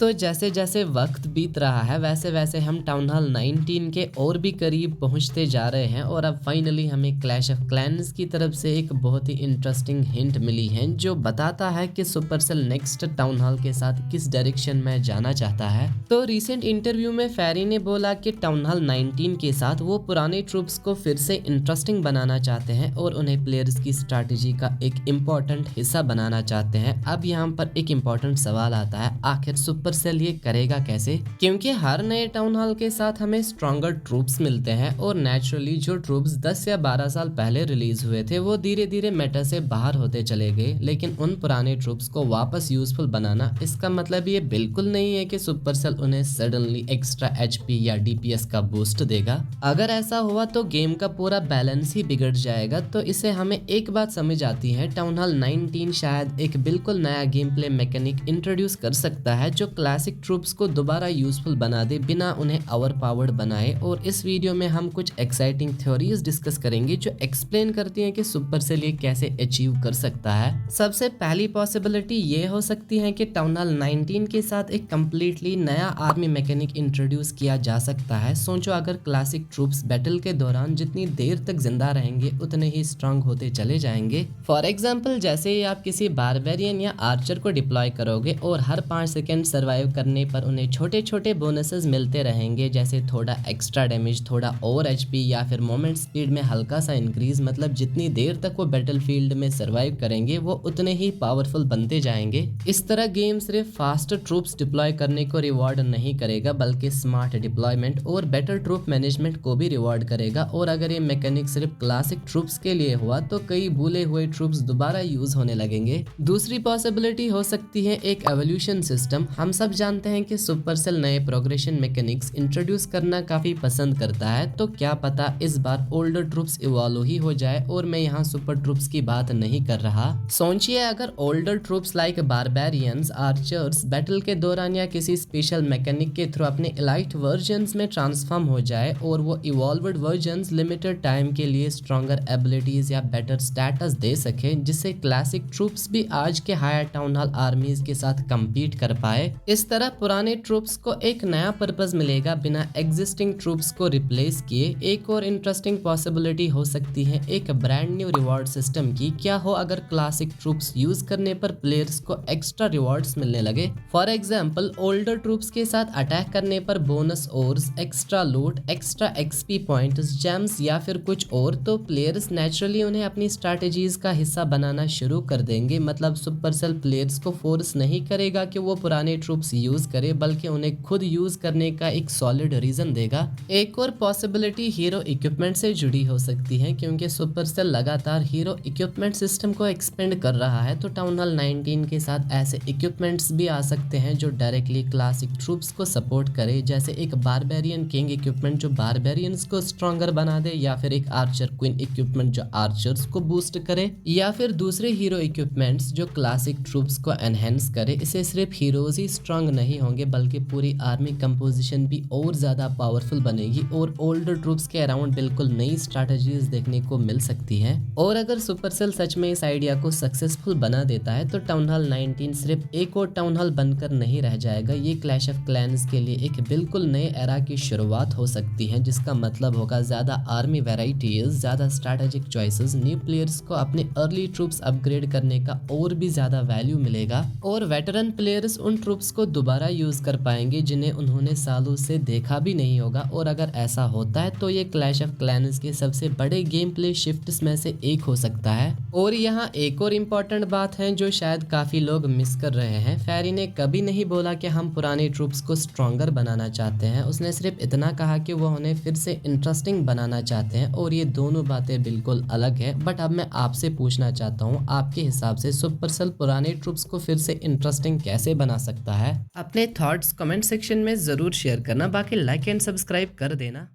तो जैसे जैसे वक्त बीत रहा है वैसे वैसे हम टाउन हॉल 19 के और भी करीब पहुंचते जा रहे हैं और अब फाइनली हमें क्लैश ऑफ क्लैंस की तरफ से एक बहुत ही इंटरेस्टिंग हिंट मिली है जो बताता है कि सुपरसेल नेक्स्ट टाउन हॉल के साथ किस डायरेक्शन में जाना चाहता है। तो रिसेंट इंटरव्यू में फेरी ने बोला कि टाउन हॉल 19 के साथ वो पुराने ट्रूप्स को फिर से इंटरेस्टिंग बनाना चाहते हैं और उन्हें प्लेयर्स की स्ट्रैटेजी का एक इम्पोर्टेंट हिस्सा बनाना चाहते हैं। अब यहाँ पर एक इम्पोर्टेंट सवाल आता है, आखिर सुपरसेल ये करेगा कैसे? क्योंकि हर नए टाउन हॉल के साथ हमें स्ट्रॉन्गर ट्रूप्स मिलते हैं और नेचुरली जो ट्रूप्स 10 या 12 साल पहले रिलीज हुए थे वो धीरे धीरे मेटा से बाहर होते चले गए, लेकिन उन पुराने ट्रूप्स को वापस यूजफुल बनाना इसका मतलब ये बिल्कुल नहीं है कि सुपरसेल उन्हें सडनली एक्स्ट्रा एचपी या डीपीएस का बूस्ट देगा। अगर ऐसा हुआ तो गेम का पूरा बैलेंस ही बिगड़ जाएगा। तो इसे हमें एक बात समझ आती है, टाउन हॉल 19 शायद एक बिल्कुल नया गेम प्ले मैकेनिक इंट्रोड्यूस कर सकता है जो क्लासिक ट्रूप्स को दोबारा यूजफुल बना दे बिना उन्हें ओवर पावर्ड बनाए। और इस वीडियो में हम कुछ एक्साइटिंग थ्योरीज डिस्कस करेंगे जो एक्सप्लेन करती हैं कि सुपरसेल ये कैसे अचीव कर सकता है। सबसे पहली पॉसिबिलिटी ये हो सकती है कि टाउन हॉल 19 के साथ एक कंप्लीटली नया आर्मी मैकेनिक इंट्रोड्यूस किया जा सकता है। सोचो अगर क्लासिक ट्रूप्स बैटल के दौरान जितनी देर तक जिंदा रहेंगे उतने ही स्ट्रांग होते चले जाएंगे। फॉर एग्जाम्पल जैसे ही आप किसी बारबेरियन या आर्चर को डिप्लॉय करोगे और हर 5 सेकेंड सर्वाइव करने पर उन्हें छोटे छोटे बोनसेस मिलते रहेंगे, जैसे थोड़ा एक्स्ट्रा डैमेज, थोड़ा और एचपी या फिर मोमेंट स्पीड में हल्का सा इंक्रीज। मतलब जितनी देर तक वो बैटलफील्ड में सर्वाइव करेंगे वो उतने ही पावरफुल बनते जाएंगे। इस तरह गेम सिर्फ फास्ट ट्रूप्स डिप्लॉय करने को रिवॉर्ड नहीं करेगा बल्कि स्मार्ट डिप्लॉयमेंट और बेटर ट्रूप मैनेजमेंट को भी रिवॉर्ड करेगा। और अगर ये मैकेनिक सिर्फ क्लासिक ट्रूप्स के लिए हुआ तो कई भूले हुए ट्रूप्स दोबारा यूज होने लगेंगे। दूसरी पॉसिबिलिटी हो सकती है एक एवोल्यूशन सिस्टम। हम सब जानते हैं कि सुपरसेल नए प्रोग्रेशन मैकेनिक्स इंट्रोड्यूस करना काफी पसंद करता है, तो क्या पता इस बार ओल्डर ट्रूप्स इवॉल्व ही हो जाए। और मैं यहाँ सुपर ट्रूप्स की बात नहीं कर रहा। सोचिए अगर older troops like barbarians, archers battle के दौरान या किसी स्पेशल मैकेनिक के थ्रू अपने एलाइट वर्जन्स में ट्रांसफॉर्म हो जाए और वो इवॉल्व्ड वर्जन्स लिमिटेड टाइम के लिए स्ट्रॉन्गर एबिलिटीज या बेटर स्टेटस दे सके, जिससे क्लासिक ट्रूप्स भी आज के हायर टाउन हॉल आर्मीज के साथ compete कर पाए। इस तरह पुराने ट्रूप्स को एक नया पर्पस मिलेगा बिना एग्जिस्टिंग ट्रूप्स को रिप्लेस किए। एक और इंटरेस्टिंग पॉसिबिलिटी हो सकती है एक ब्रांड न्यू रिवॉर्ड सिस्टम की। क्या हो अगर क्लासिक ट्रूप्स यूज करने पर प्लेयर्स को एक्स्ट्रा रिवॉर्ड्स मिलने लगे। फॉर एग्जांपल ओल्डर ट्रूप्स के साथ अटैक करने पर बोनस ओर्स, एक्स्ट्रा लूट, एक्स्ट्रा एक्सपी पॉइंट्स, जेम्स या फिर कुछ और। तो प्लेयर्स नेचुरली उन्हें अपनी स्ट्रैटेजीज का हिस्सा बनाना शुरू कर देंगे। मतलब सुपरसेल प्लेयर्स को फोर्स नहीं करेगा कि वो पुराने ट्रूप्स यूज करे बल्कि उन्हें खुद यूज करने का एक सॉलिड रीजन देगा। एक और पॉसिबिलिटी हीरो इक्विपमेंट से जुड़ी हो सकती है, क्योंकि सुपरसेल लगातार हीरो इक्विपमेंट सिस्टम को एक्सपेंड कर रहा है। तो टाउन हॉल 19 के साथ ऐसे इक्विपमेंट्स भी आ सकते हैं जो डायरेक्टली क्लासिक ट्रूप्स को सपोर्ट करे, जैसे एक बारबेरियन किंग इक्विपमेंट जो बारबेरियंस को स्ट्रॉन्गर बना दे, या फिर एक आर्चर क्वीन इक्विपमेंट जो आर्चर्स को बूस्ट करे, या फिर दूसरे हीरो इक्विपमेंट्स जो क्लासिक ट्रूप्स को एनहेंस करे। इसे सिर्फ हीरोज ही स्ट्रांग नहीं होंगे बल्कि पूरी आर्मी कंपोजिशन भी और ज्यादा पावरफुल बनेगी और ओल्डर ट्रूप्स के अराउंड बिल्कुल नई स्ट्रैटेजीज देखने को मिल सकती है। और अगर सुपरसेल सच में इस आइडिया को सक्सेसफुल बना देता है तो टाउन हॉल 19 सिर्फ एक और टाउन हॉल बनकर नहीं रह जाएगा। ये क्लैश ऑफ क्लैंस के लिए एक बिल्कुल नए एरा की शुरुआत हो सकती है, जिसका मतलब होगा ज्यादा आर्मी वेराइटीज, ज्यादा स्ट्रैटेजिक चॉइसेस, न्यू प्लेयर्स को अपने अर्ली ट्रूप्स अपग्रेड करने का और भी ज्यादा वैल्यू मिलेगा और वेटरन प्लेयर्स उन ट्रूप्स को दोबारा यूज कर पाएंगे जिन्हें उन्होंने सालों से देखा भी नहीं होगा। और अगर ऐसा होता है तो ये क्लैश ऑफ क्लैंस के सबसे बड़े गेम प्ले शिफ्ट्स में से एक हो सकता है। और यहाँ एक और इम्पोर्टेंट बात है जो शायद काफी लोग मिस कर रहे हैं। फेरी ने कभी नहीं बोला कि हम पुराने ट्रूप्स को स्ट्रॉन्गर बनाना चाहते हैं। उसने सिर्फ इतना कहा कि वो उन्हें फिर से इंटरेस्टिंग बनाना चाहते हैं और ये दोनों बातें बिल्कुल अलग है। बट अब मैं आपसे पूछना चाहता हूँ, आपके हिसाब से सुपरसेल पुराने ट्रूप्स को फिर से इंटरेस्टिंग कैसे बना सकता है? अपने थॉट्स कमेंट सेक्शन में जरूर शेयर करना। बाकी लाइक एंड सब्सक्राइब कर देना।